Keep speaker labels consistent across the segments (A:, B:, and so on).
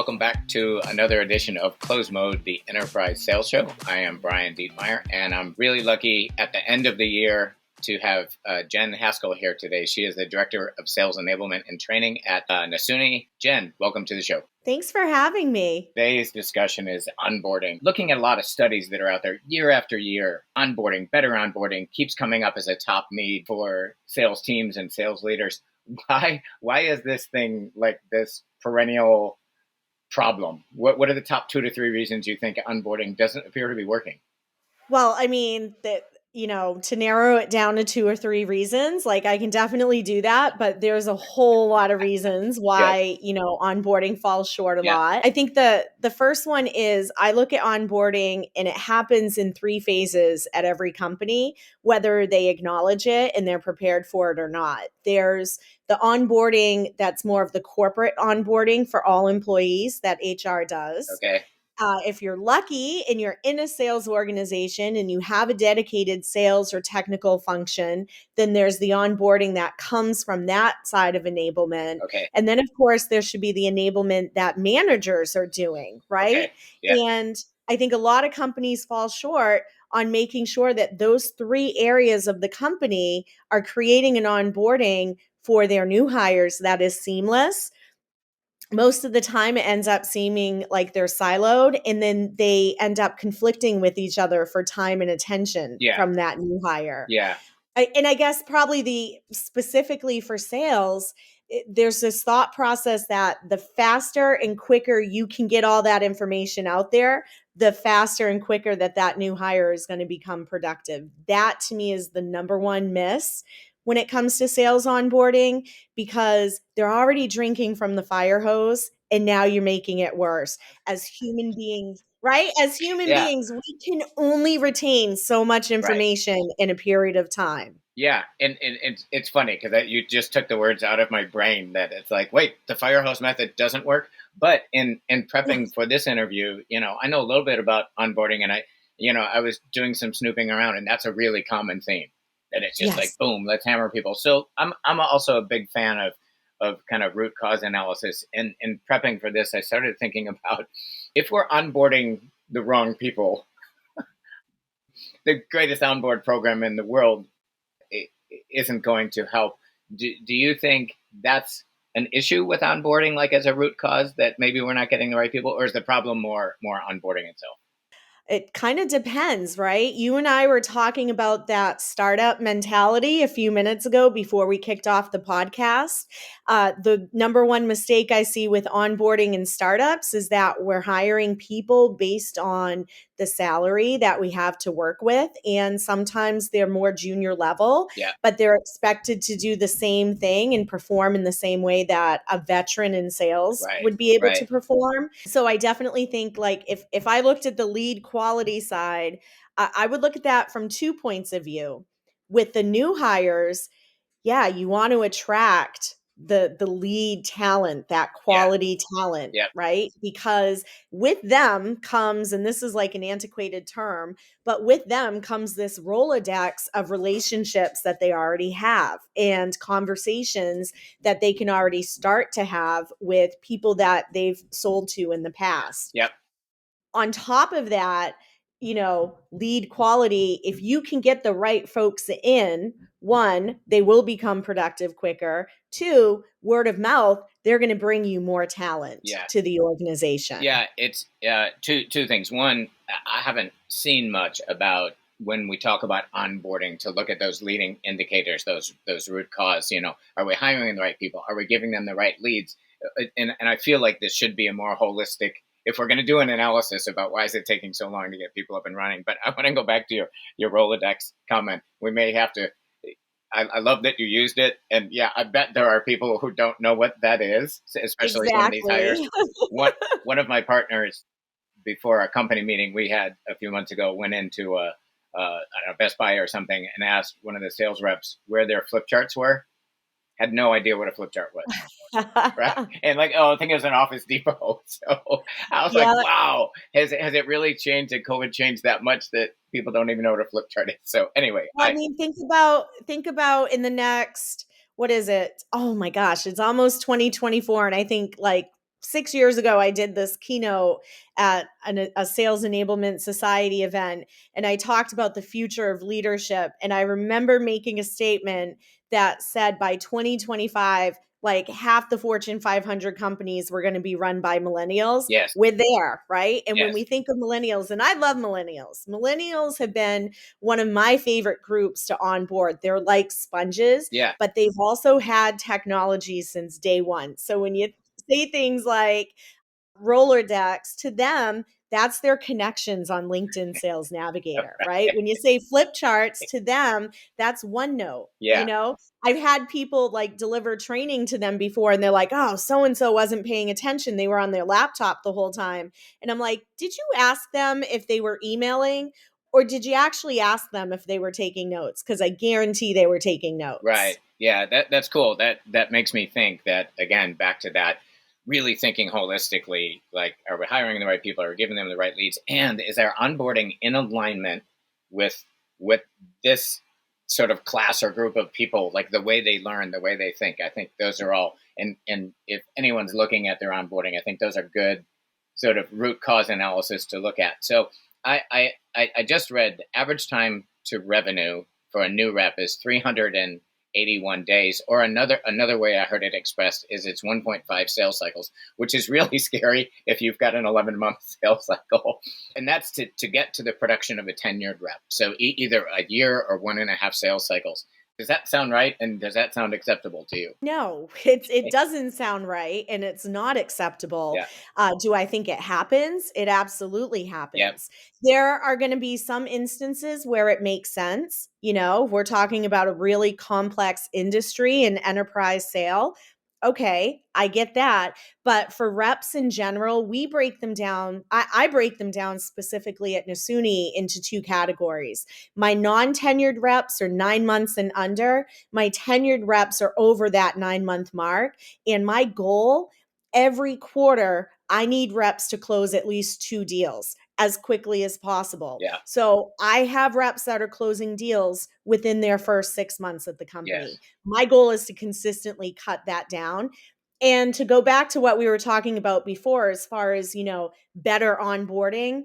A: Welcome back to another edition of CloseMode, the Enterprise Sales Show. I am Brian Dietmeyer, and I'm really lucky at the end of the year to have Jenn Haskell here today. She is the Director of Sales Enablement and Training at Nasuni. Jenn, welcome to the show.
B: Thanks for having me.
A: Today's discussion is onboarding. Looking at a lot of studies that are out there year after year, better onboarding keeps coming up as a top need for sales teams and sales leaders. Why is this thing like this perennial problem? What are the top 2 to 3 reasons you think onboarding doesn't appear to be working?
B: Well, I mean, to narrow it down to 2 or 3 reasons, like I can definitely do that, but there's a whole lot of reasons why, onboarding falls short a lot. I think the first one is I look at onboarding and it happens in 3 phases at every company, whether they acknowledge it and they're prepared for it or not. There's the onboarding that's more of the corporate onboarding for all employees that HR does.
A: Okay.
B: If you're lucky and you're in a sales organization and you have a dedicated sales or technical function, then there's the onboarding that comes from that side of enablement.
A: Okay.
B: And then, of course, there should be the enablement that managers are doing, right?
A: Okay. Yeah.
B: And I think a lot of companies fall short on making sure that those 3 areas of the company are creating an onboarding for their new hires that is seamless. Most of the time it ends up seeming like they're siloed, and then they end up conflicting with each other for time and attention from that new hire.
A: Yeah.
B: I guess probably specifically for sales, there's this thought process that the faster and quicker you can get all that information out there, the faster and quicker that new hire is going to become productive. That to me is the number one miss when it comes to sales onboarding, because they're already drinking from the fire hose and now you're making it worse. As human beings, right? As human beings, we can only retain so much information in a period of time.
A: Yeah. And it's funny because you just took the words out of my brain that it's like, wait, the fire hose method doesn't work. But in prepping for this interview, I know a little bit about onboarding, and I was doing some snooping around, and that's a really common theme. And it's just like, boom, let's hammer people. So I'm also a big fan of kind of root cause analysis. And in prepping for this, I started thinking about if we're onboarding the wrong people, the greatest onboard program in the world isn't going to help. Do you think that's an issue with onboarding, like as a root cause, that maybe we're not getting the right people, or is the problem more onboarding itself?
B: It kind of depends, right? You and I were talking about that startup mentality a few minutes ago before we kicked off the podcast. The number one mistake I see with onboarding in startups is that we're hiring people based on the salary that we have to work with. And sometimes they're more junior level, but they're expected to do the same thing and perform in the same way that a veteran in sales would be able to perform. So I definitely think, like, if I looked at the lead quality side, I would look at that from 2 points of view. With the new hires, you want to attract the lead talent, that quality talent, right? Because with them comes, and this is like an antiquated term, but with them comes this Rolodex of relationships that they already have and conversations that they can already start to have with people that they've sold to in the past. On top of that, lead quality, if you can get the right folks in, 1, they will become productive quicker. 2, word of mouth, they're going to bring you more talent to the organization.
A: Yeah, it's two things. 1, I haven't seen much about when we talk about onboarding to look at those leading indicators, those root cause. Are we hiring the right people? Are we giving them the right leads? And I feel like this should be a more holistic, if we're going to do an analysis about why is it taking so long to get people up and running. But I want to go back to your Rolodex comment. We may have to, I love that you used it. And I bet there are people who don't know what that is, especially some of these hires. One of my partners, before a company meeting we had a few months ago, went into I don't know, Best Buy or something, and asked one of the sales reps where their flip charts were. Had no idea what a flip chart was. Right? And I think it was an Office Depot. So I was like, wow, has it really changed? Did COVID change that much that people don't even know what a flip chart is? So anyway.
B: I mean, think about in the next, what is it? Oh my gosh, it's almost 2024. And I think 6 years ago, I did this keynote at a sales enablement society event, and I talked about the future of leadership. And I remember making a statement that said by 2025, like half the Fortune 500 companies were going to be run by millennials.
A: Yes.
B: We're there, right? And when
A: Yes.
B: we think of millennials, and I love millennials have been one of my favorite groups to onboard. They're like sponges,
A: Yeah.
B: but they've also had technology since day one. So when you say things like Rolodex, to them, that's their connections on LinkedIn Sales Navigator, right? When you say flip charts, to them, that's OneNote.
A: Yeah.
B: I've had people like deliver training to them before, and they're like, oh, so and so wasn't paying attention. They were on their laptop the whole time. And I'm like, did you ask them if they were emailing? Or did you actually ask them if they were taking notes? Because I guarantee they were taking notes.
A: Right. Yeah. That's cool. That makes me think that, again, back to that, really thinking holistically, like, are we hiring the right people? Are we giving them the right leads? And is our onboarding in alignment with this sort of class or group of people, like the way they learn, the way they think? I think those are all, and if anyone's looking at their onboarding, I think those are good sort of root cause analysis to look at. So I just read average time to revenue for a new rep is 381 days, or another way I heard it expressed is it's 1.5 sales cycles, which is really scary if you've got an 11-month sales cycle. And that's to get to the production of a tenured rep. So either a year or 1.5 sales cycles. Does that sound right? And does that sound acceptable to you?
B: No, it doesn't sound right, and it's not acceptable.
A: Yeah.
B: Do I think it happens? It absolutely
A: Yep.
B: happens. There are going to be some instances where it makes sense. We're talking about a really complex industry and enterprise sale. Okay, I get that. But for reps in general, we break them down. I break them down specifically at Nasuni into two categories. My non-tenured reps are 9 months and under. My tenured reps are over that 9-month mark. And my goal every quarter, I need reps to close at least 2 deals as quickly as possible.
A: Yeah.
B: So I have reps that are closing deals within their first 6 months at the company.
A: Yes.
B: My goal is to consistently cut that down. And to go back to what we were talking about before, as far as, better onboarding,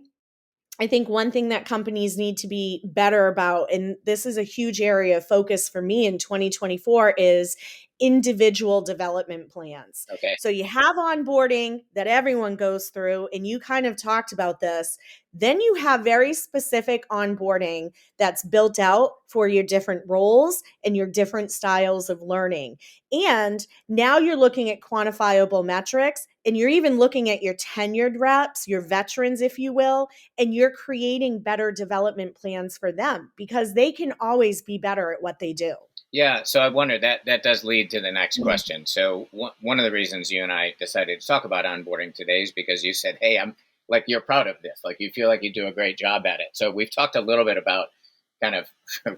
B: I think one thing that companies need to be better about, and this is a huge area of focus for me in 2024, is individual development plans.
A: Okay.
B: So you have onboarding that everyone goes through, and you kind of talked about this. Then you have very specific onboarding that's built out for your different roles and your different styles of learning. And now you're looking at quantifiable metrics, and you're even looking at your tenured reps, your veterans, if you will, and you're creating better development plans for them because they can always be better at what they do.
A: Yeah, so I wonder that does lead to the next question. So one of the reasons you and I decided to talk about onboarding today is because you said, "Hey, I'm like you're proud of this, like you feel like you do a great job at it." So we've talked a little bit about kind of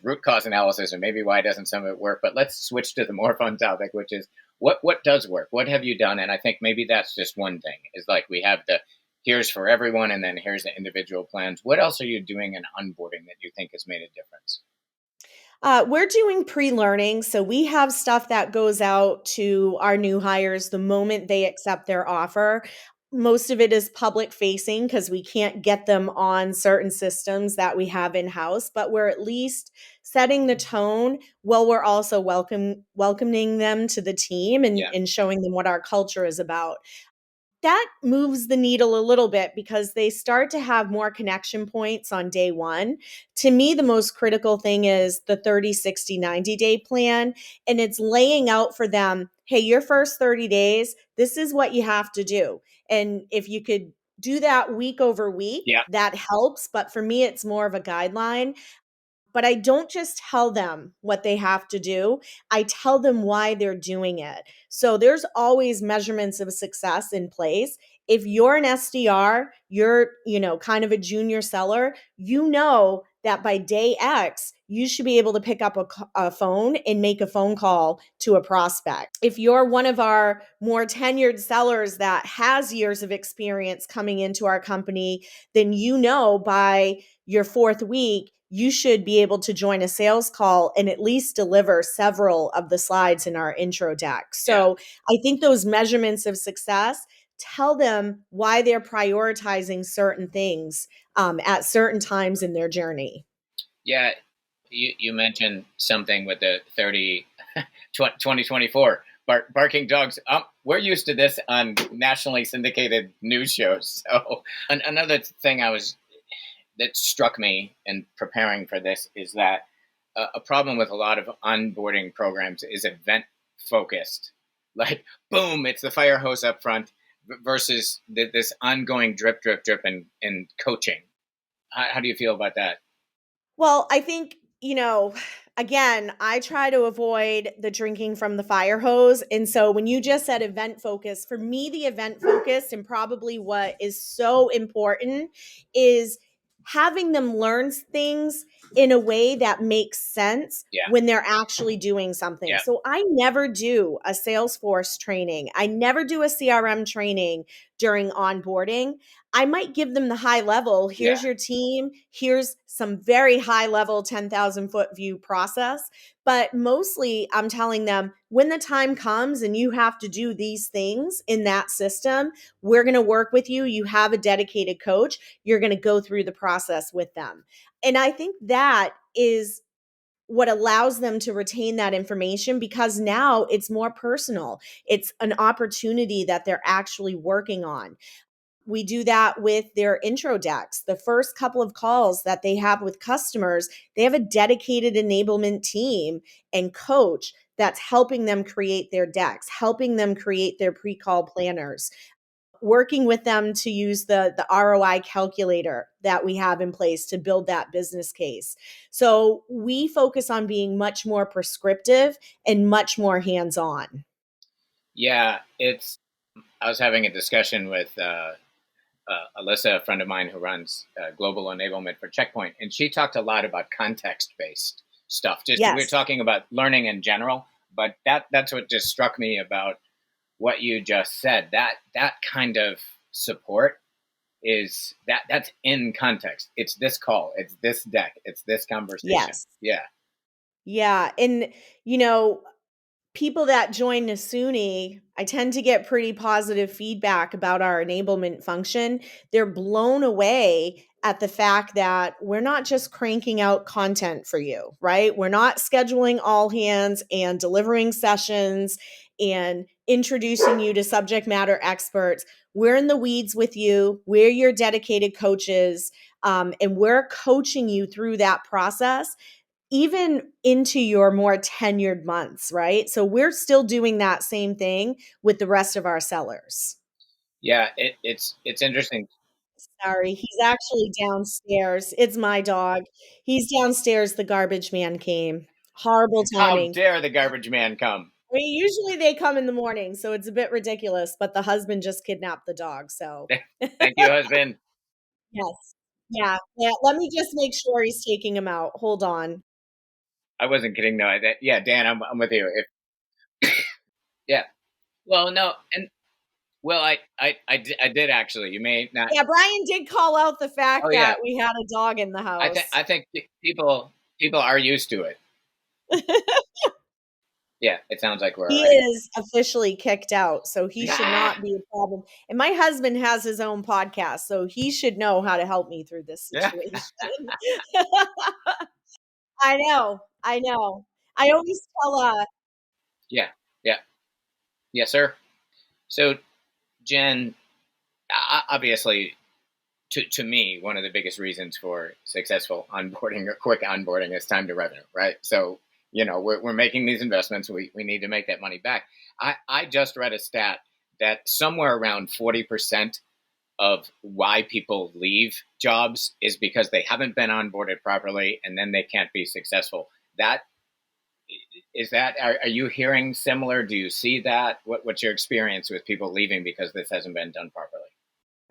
A: root cause analysis and maybe why doesn't some of it work. But let's switch to the more fun topic, which is what does work? What have you done? And I think maybe that's just one thing. Is like we have the here's for everyone, and then here's the individual plans. What else are you doing in onboarding that you think has made a difference?
B: We're doing pre-learning. So we have stuff that goes out to our new hires the moment they accept their offer. Most of it is public facing because we can't get them on certain systems that we have in-house, but we're at least setting the tone while we're also welcoming them to the team and showing them what our culture is about. That moves the needle a little bit because they start to have more connection points on day one. To me, the most critical thing is the 30, 60, 90-day plan. And it's laying out for them, hey, your first 30 days, this is what you have to do. And if you could do that week over week,
A: Yeah.
B: that helps. But for me, it's more of a guideline. But I don't just tell them what they have to do. I tell them why they're doing it. So there's always measurements of success in place. If you're an SDR, you're, kind of a junior seller, that by day X, you should be able to pick up a phone and make a phone call to a prospect. If you're one of our more tenured sellers that has years of experience coming into our company, then by your 4th week, you should be able to join a sales call and at least deliver several of the slides in our intro deck. So I think those measurements of success, tell them why they're prioritizing certain things at certain times in their journey.
A: Yeah, you mentioned something with the 2024 barking dogs. We're used to this on nationally syndicated news shows. So another thing that struck me in preparing for this is that a problem with a lot of onboarding programs is event focused. Like, boom, it's the fire hose up front versus this ongoing drip, drip, drip and coaching. How do you feel about that?
B: Well, I think, again, I try to avoid the drinking from the fire hose. And so when you just said event focus, for me, the event focus and probably what is so important is having them learn things in a way that makes sense
A: Yeah,
B: when they're actually doing something.
A: yeah,
B: So I never do a Salesforce training. I never do a CRM training during onboarding. I might give them the high level.
A: yeah,
B: Here's your team. Here's some very high level 10,000 foot view process. But mostly, I'm telling them when the time comes and you have to do these things in that system, we're going to work with you. You have a dedicated coach. You're going to go through the process with them. And I think that is what allows them to retain that information because now it's more personal. It's an opportunity that they're actually working on. We do that with their intro decks. The first couple of calls that they have with customers, they have a dedicated enablement team and coach that's helping them create their decks, helping them create their pre-call planners, working with them to use the ROI calculator that we have in place to build that business case. So we focus on being much more prescriptive and much more hands-on.
A: yeah. I was having a discussion with Alyssa, a friend of mine who runs global enablement for Checkpoint, and she talked a lot about context-based stuff. Just we were
B: Yes.
A: talking about learning in general, but that's what just struck me about what you just said. That kind of support is that's in context. It's this call, it's this deck, it's this conversation.
B: Yes.
A: Yeah,
B: Yeah. And, you know, people that join Nasuni, I tend to get pretty positive feedback about our enablement function. They're blown away at the fact that we're not just cranking out content for you, right? We're not scheduling all hands and delivering sessions and introducing you to subject matter experts. We're in the weeds with you. We're your dedicated coaches. And we're coaching you through that process even into your more tenured months, right? So we're still doing that same thing with the rest of our sellers.
A: yeah. It's interesting.
B: Sorry, he's actually downstairs. It's my dog. He's downstairs. The garbage man came. Horrible
A: How
B: timing.
A: dare the garbage man come?
B: Usually they come in the morning, so it's a bit ridiculous, but the husband just kidnapped the dog, so
A: Thank you, husband.
B: yes. Yeah, yeah, let me just make sure he's taking him out. Hold on.
A: I wasn't kidding. No, yeah, Dan, I'm with you. Yeah. Well, no, and well, I did actually. You may not.
B: Yeah, Brian did call out the
A: Oh
B: fact
A: yeah,
B: that we had a dog in the house.
A: I think people are used to it. Yeah, it sounds like we're all
B: He
A: right.
B: is officially kicked out, so he should not be a problem. And my husband has his own podcast, so he should know how to help me through this
A: Yeah,
B: situation. I know. I know. I always tell
A: yeah, yeah, yes, sir. So, Jen, obviously, to me, one of the biggest reasons for successful onboarding or quick onboarding is time to revenue, right? So, we're making these investments. We need to make that money back. I just read a stat that somewhere around 40% of why people leave jobs is because they haven't been onboarded properly and then they can't be successful. That is that. Are you hearing similar? Do you see that? What's your experience with people leaving because this hasn't been done properly?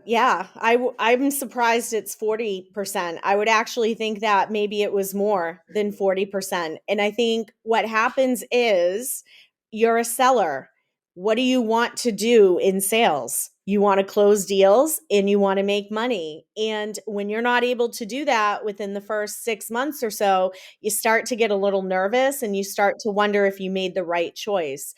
B: yeah, I'm surprised it's 40%. I would actually think that maybe it was more than 40%. And I think what happens is you're a seller. What do you want to do in sales? You want to close deals and you want to make money. And when you're not able to do that within the first 6 months or so, you start to get a little nervous and you start to wonder if you made the right choice.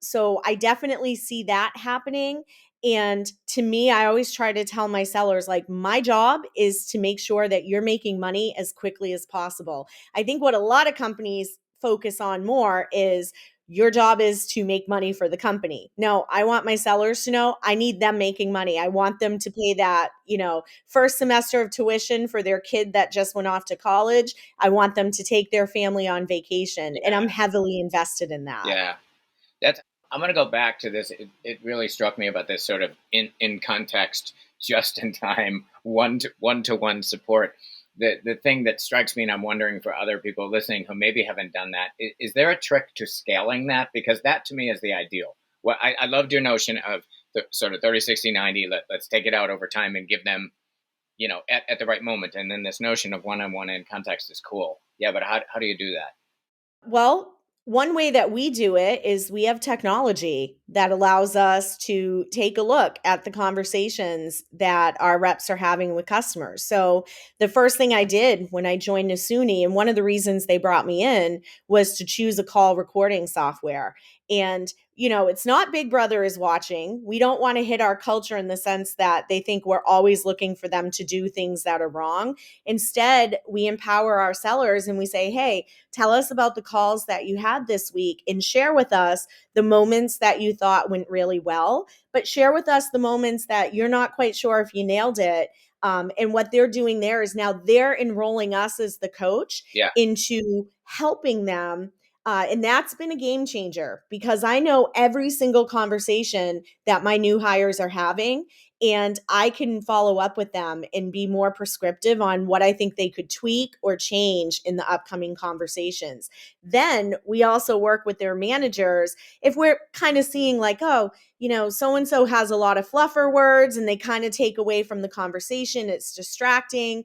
B: So I definitely see that happening. And to me, I always try to tell my sellers, like, my job is to make sure that you're making money as quickly as possible. I think what a lot of companies focus on more is your job is to make money for the company. No, I want my sellers to know I need them making money. I want them to pay that, first semester of tuition for their kid that just went off to college. I want them to take their family on vacation, and I'm
A: Yeah.
B: heavily invested in that.
A: Yeah. That's I'm going to go back to this. It really struck me about this sort of in context, just in time, one to one support. The thing that strikes me, and I'm wondering for other people listening who maybe haven't done that, is there a trick to scaling that? Because that to me is the ideal. Well, I loved your notion of the sort of 30, 60, 90. Let's take it out over time and give them, at the right moment. And then this notion of one-on-one in context is cool. Yeah, but how do you do that?
B: Well, one way that we do it is we have technology that allows us to take a look at the conversations that our reps are having with customers. So, the first thing I did when I joined Nasuni, and one of the reasons they brought me in, was to choose a call recording software. And, it's not Big Brother is watching. We don't want to hit our culture in the sense that they think we're always looking for them to do things that are wrong. Instead, we empower our sellers and we say, hey, tell us about the calls that you had this week and share with us the moments that you thought went really well, but share with us the moments that you're not quite sure if you nailed it. And what they're doing there is now they're enrolling us as the coach
A: Yeah.
B: into helping them. And that's been a game changer because I know every single conversation that my new hires are having, and I can follow up with them and be more prescriptive on what I think they could tweak or change in the upcoming conversations. Then we also work with their managers if we're kind of seeing like, oh, so and so has a lot of fluffer words and they kind of take away from the conversation. It's distracting.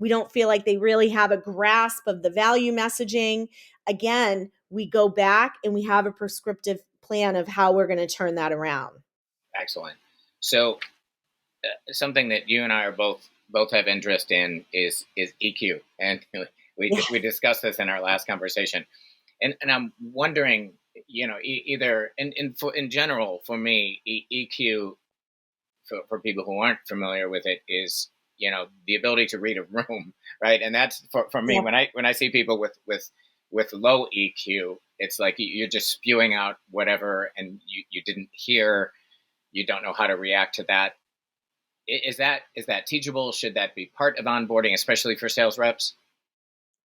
B: We don't feel like they really have a grasp of the value messaging. Again, we go back and we have a prescriptive plan of how we're going to turn that around.
A: Excellent. So something that you and I are both have interest in is EQ, and we discussed this in our last conversation, and I'm wondering, either in general for me, EQ for people who aren't familiar with it is the ability to read a room, right? And that's for me
B: Yep.
A: when I see people with low EQ, it's like you're just spewing out whatever, and you didn't hear, you don't know how to react to that. Is that teachable? Should that be part of onboarding, especially for sales reps?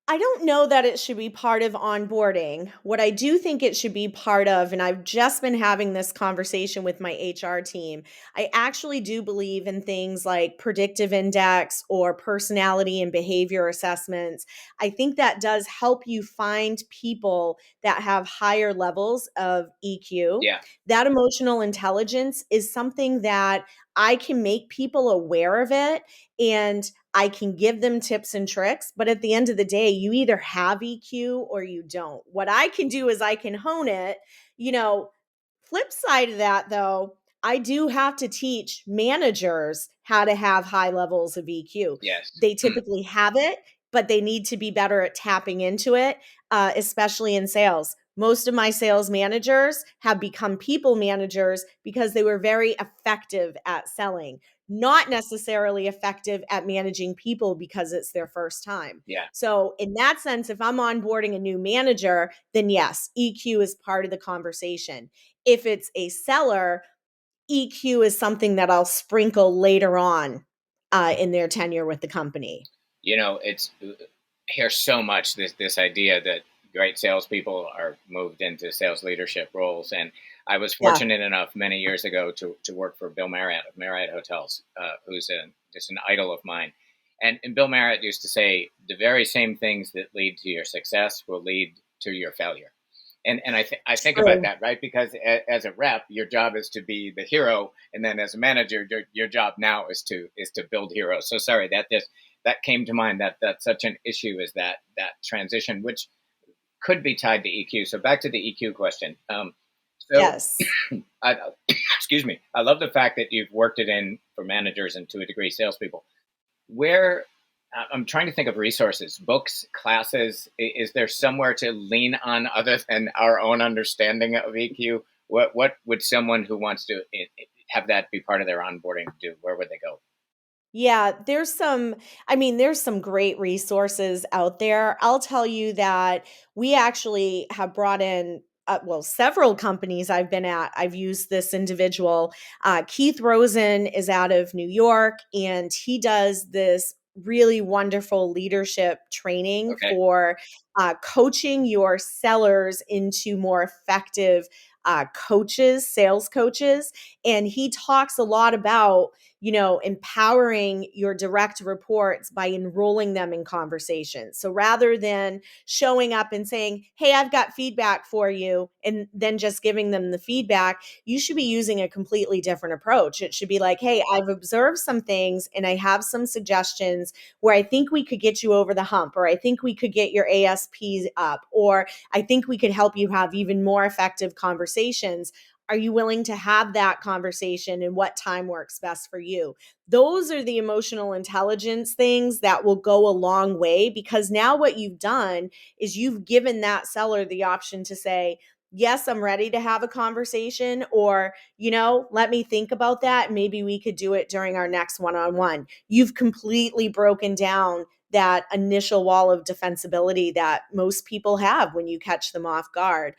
B: I don't know that it should be part of onboarding. What I do think it should be part of, and I've just been having this conversation with my HR team, I actually do believe in things like predictive index or personality and behavior assessments. I think that does help you find people that have higher levels of EQ.
A: Yeah,
B: That emotional intelligence is something that I can make people aware of it, and I can give them tips and tricks, but at the end of the day, you either have EQ or you don't. What I can do is I can hone it. You know, Flip side of that, though, I do have to teach managers how to have high levels of EQ.
A: yes.
B: They typically have it, but they need to be better at tapping into it, especially in sales. Most of my sales managers have become people managers because they were very effective at selling, not necessarily effective at managing people because it's their first time.
A: Yeah.
B: So, in that sense, if I'm onboarding a new manager, then yes, EQ is part of the conversation. If it's a seller, EQ is something that I'll sprinkle later on in their tenure with the company.
A: It's here's so much this idea that great salespeople are moved into sales leadership roles, and I was
B: Yeah.
A: fortunate enough many years ago to work for Bill Marriott of Marriott Hotels, who's just an idol of mine. And Bill Marriott used to say the very same things that lead to your success will lead to your failure. And I think about
B: True.
A: that, right? Because as a rep, your job is to be the hero, and then as a manager, your job now is to build heroes. So sorry that came to mind, that that's such an issue, is that transition, which could be tied to EQ. So back to the EQ question. So
B: Yes.
A: I, excuse me. I love the fact that you've worked it in for managers and to a degree salespeople. Where I'm trying to think of resources, books, classes. Is there somewhere to lean on other than our own understanding of EQ? What would someone who wants to have that be part of their onboarding do, where would they go?
B: Yeah, there's some great resources out there. I'll tell you that we actually have brought in, well, several companies I've been at. I've used this individual. Keith Rosen is out of New York, and he does this really wonderful leadership training
A: Okay.
B: for coaching your sellers into more effective coaches, sales coaches. And he talks a lot about empowering your direct reports by enrolling them in conversations. So rather than showing up and saying, "Hey, I've got feedback for you," and then just giving them the feedback, you should be using a completely different approach. It should be like, "Hey, I've observed some things and I have some suggestions where I think we could get you over the hump, or I think we could get your ASPs up, or I think we could help you have even more effective conversations. Are you willing to have that conversation, and what time works best for you?" Those are the emotional intelligence things that will go a long way, because now what you've done is you've given that seller the option to say, "Yes, I'm ready to have a conversation," or, "Let me think about that. Maybe we could do it during our next one on one." You've completely broken down that initial wall of defensibility that most people have when you catch them off guard.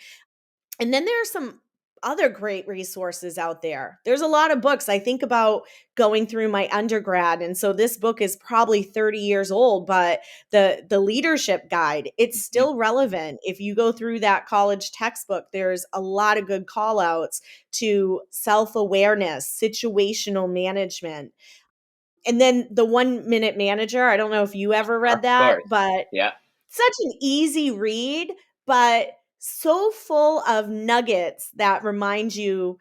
B: And then there are some other great resources out there. There's a lot of books. I think about going through my undergrad, and so this book is probably 30 years old, but the leadership guide, it's
A: Mhm.
B: still relevant. If you go through that college textbook, there's a lot of good call outs to self-awareness, situational management. And then the 1 Minute Manager, I don't know if you ever
A: Of
B: read that,
A: course.
B: but
A: Yeah.
B: such an easy read, but so full of nuggets that remind you,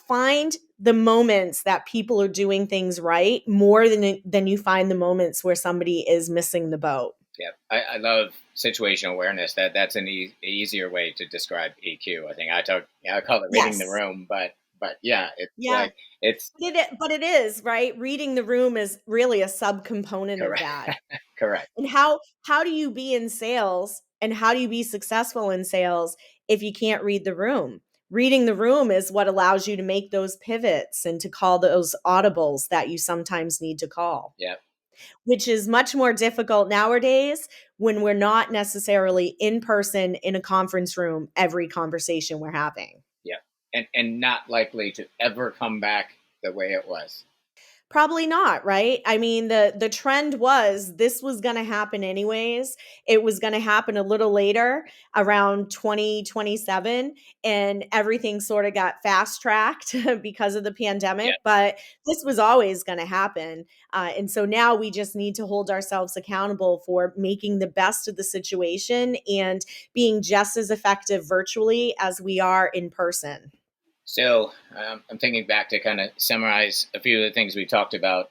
B: find the moments that people are doing things right more than you find the moments where somebody is missing the boat.
A: Yeah, I love situational awareness. That's an easier way to describe EQ. I think I call it reading the
B: Yes.
A: room, but yeah, it's
B: Yeah.
A: like it's
B: But it is, right? Reading the room is really a subcomponent of
A: correct,
B: that.
A: correct.
B: And how do you be in sales, and how do you be successful in sales if you can't read the room? Reading the room is what allows you to make those pivots and to call those audibles that you sometimes need to call,
A: Yeah,
B: which is much more difficult nowadays when we're not necessarily in person in a conference room every conversation we're having.
A: yeah, and not likely to ever come back the way it was.
B: Probably not, right? I mean, the trend was this was going to happen anyways. It was going to happen a little later, around 2027, and everything sort of got fast tracked because of the
A: Yeah.
B: pandemic, but this was always going to happen. And so now we just need to hold ourselves accountable for making the best of the situation and being just as effective virtually as we are in person.
A: So I'm thinking back to kind of summarize a few of the things we talked about.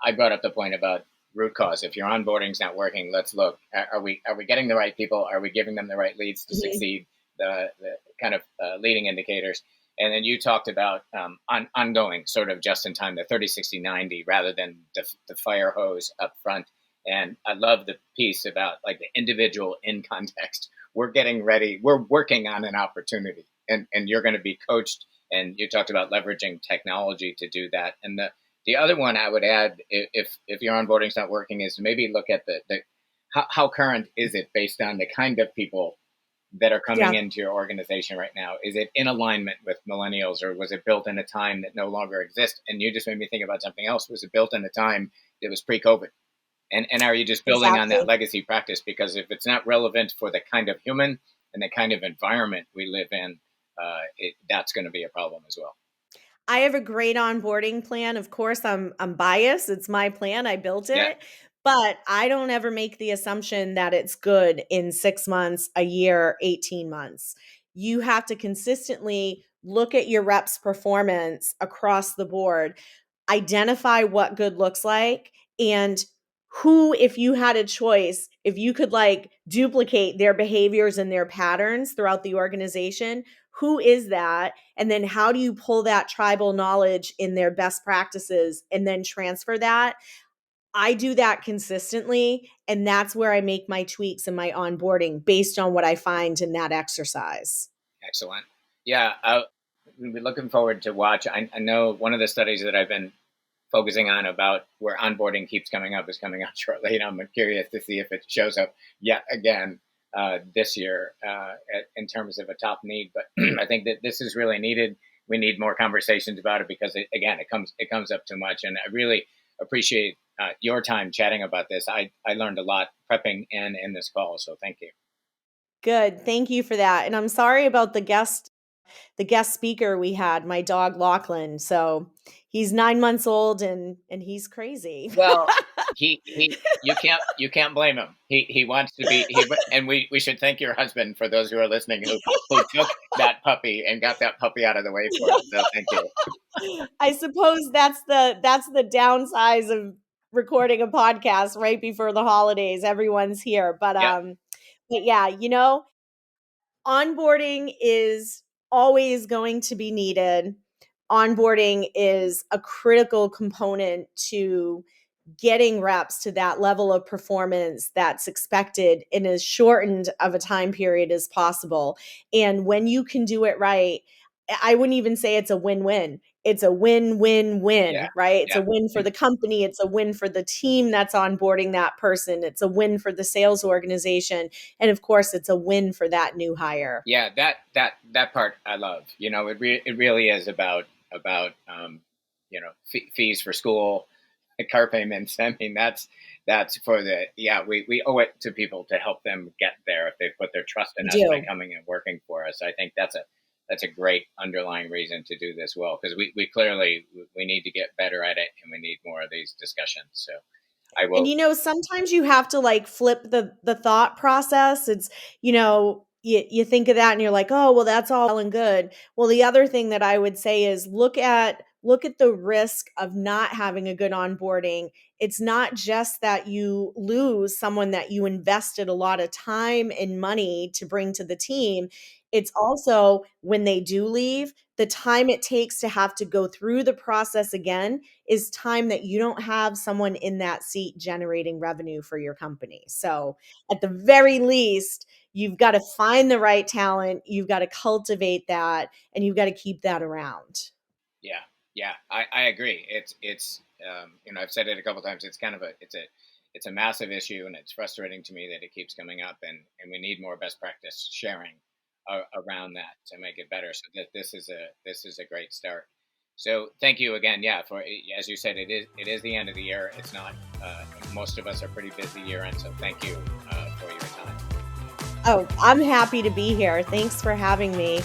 A: I brought up the point about root cause. If your onboarding's not working, let's look. Are we getting the right people? Are we giving them the right leads to
B: Mhm.
A: succeed? The kind of leading indicators. And then you talked about ongoing, sort of just in time, the 30, 60, 90, rather than the fire hose up front. And I love the piece about like the individual in context. We're getting ready. We're working on an opportunity, and you're going to be coached. And you talked about leveraging technology to do that. And the other one I would add, if your onboarding's not working, is maybe look at the how current is it based on the kind of people that are coming
B: Yeah.
A: into your organization right now? Is it in alignment with millennials, or was it built in a time that no longer exists? And you just made me think about something else. Was it built in a time that was pre-COVID? And are you just building on that
B: Exactly.
A: legacy practice? Because if it's not relevant for the kind of human and the kind of environment we live in, that's going to be a problem as well.
B: I have a great onboarding plan. Of course, I'm biased. It's my plan. I built
A: Yeah,
B: it. But I don't ever make the assumption that it's good in 6 months, a year, 18 months. You have to consistently look at your reps' performance across the board, identify what good looks like, and who, if you had a choice, if you could like duplicate their behaviors and their patterns throughout the organization, who is that? And then how do you pull that tribal knowledge in their best practices and then transfer that? I do that consistently. And that's where I make my tweaks in my onboarding based on what I find in that exercise.
A: excellent. Yeah, we'll be looking forward to watch. I know one of the studies that I've been focusing on about where onboarding keeps coming up is coming out shortly, and I'm curious to see if it shows up yet again this year in terms of a top need. But I think that this is really needed. We need more conversations about it because again, it comes up too much, and I really appreciate your time chatting about this. I learned a lot prepping and in this call, so thank you.
B: Good. Thank you for that. And I'm sorry about the guest speaker we had, my dog Lachlan. So he's 9 months old and he's crazy.
A: Well, he you can't blame him. He wants to be and we should thank your husband for those who are listening who took that puppy and got that puppy out of the way for us. So thank you.
B: I suppose that's the downsides of recording a podcast right before the holidays. Everyone's here. But
A: Yeah,
B: but yeah, onboarding is always going to be needed. Onboarding is a critical component to getting reps to that level of performance that's expected in as shortened of a time period as possible. And when you can do it right, I wouldn't even say it's a win-win. It's a
A: yeah,
B: win-win-win, right? It's
A: yeah,
B: a win for the company. It's a win for the team that's onboarding that person. It's a win for the sales organization. And of course, it's a win for that new hire.
A: yeah. That part I love. It really is about fees for school, car payments. I mean, that's for the yeah. We owe it to people to help them get there if they put their trust in
B: We
A: us by
B: do.
A: coming and working for us. I think that's a great underlying reason to do this well because we clearly we need to get better at it and we need more of these discussions. So I
B: And
A: will.
B: sometimes you have to like flip the thought process. It's, you think of that and you're like, "Oh, well that's all well and good." Well, the other thing that I would say is look at the risk of not having a good onboarding. It's not just that you lose someone that you invested a lot of time and money to bring to the team. It's also when they do leave, the time it takes to have to go through the process again is time that you don't have someone in that seat generating revenue for your company. So, at the very least, you've got to find the right talent, you've got to cultivate that, and you've got to keep that around.
A: Yeah, yeah, I agree. It's I've said it a couple times. It's kind of it's a massive issue, and it's frustrating to me that it keeps coming up, and we need more best practice sharing around that to make it better. So that this is a great start. So thank you again. Yeah, for as you said, it is the end of the year. It's not. Most of us are pretty busy year end, so thank you for your time.
B: Oh, I'm happy to be here. Thanks for having me.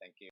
A: Thank you.